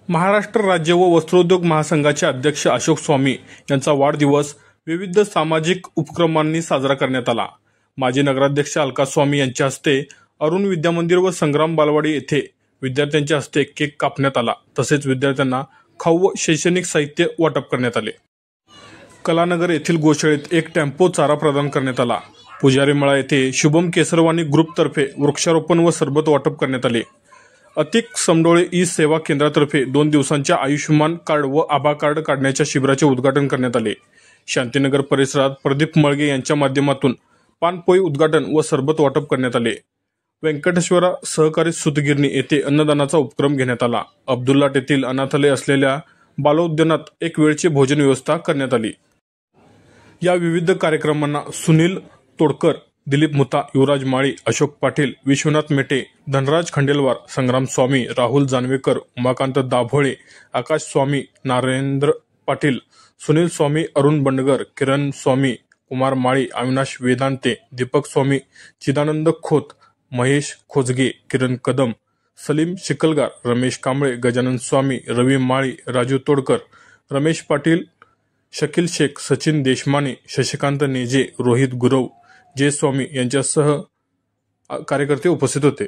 महाराष्ट्र राज्य व वस्त्रोद्योग महासंघाचे अध्यक्ष अशोक स्वामी यांचा वाढदिवस विविध सामाजिक उपक्रमांनी साजरा करण्यात आला। माजी नगराध्यक्ष अलका स्वामी यांच्या हस्ते अरुण विद्यामंदिर व संग्राम बालवाडी येथे विद्यार्थ्यांच्या हस्ते केक कापण्यात आला। तसेच विद्यार्थ्यांना खाऊ व शैक्षणिक साहित्य वाटप करण्यात आले। कलानगर येथील गोशाळेत एक टेम्पो चारा प्रदान करण्यात आला। पुजारी मळा येथे शुभम केसरवानी ग्रुपतर्फे वृक्षारोपण व सरबत वाटप करण्यात आले। अतिक समडोळे ई सेवा केंद्रातर्फे 2 दिवसांच्या आयुष्यमान कार्ड व आभा कार्ड काढण्याच्या शिबिराचे उद्घाटन करण्यात आले। शांतीनगर परिसरात प्रदीप मळगे यांच्या माध्यमातून पानपोई उद्घाटन व सरबत वाटप करण्यात आले। व्यंकटेश्वरा सहकारी सूतगिरणी येथे अन्नदानाचा उपक्रम घेण्यात आला। अब्दुल्लाट येथील अनाथालय असलेल्या बालोद्यानात एक वेळची भोजन व्यवस्था करण्यात आली। या विविध कार्यक्रमांना सुनील तोडकर, दिलीप मुथा, युवराज माळी, अशोक पाटील, विश्वनाथ मेटे, धनराज खंडेलवार, संग्राम स्वामी, राहुल जानवेकर, उमाकांत दाभोळे, आकाश स्वामी, नरेंद्र पाटील, सुनील स्वामी, अरुण बंडगर, किरण स्वामी, कुमार माळी, अविनाश वेदांते, दीपक स्वामी, चिदानंद खोत, महेश खोजगे, किरण कदम, सलीम शिकलगार, रमेश कांबळे, गजानन स्वामी, रवी माळी, राजू तोडकर, रमेश पाटील, शकील शेख, सचिन देशमाने, शशिकांत नेजे, रोहित गुरव, जय स्वामी यांच्यासह कार्यकर्ते उपस्थित होते।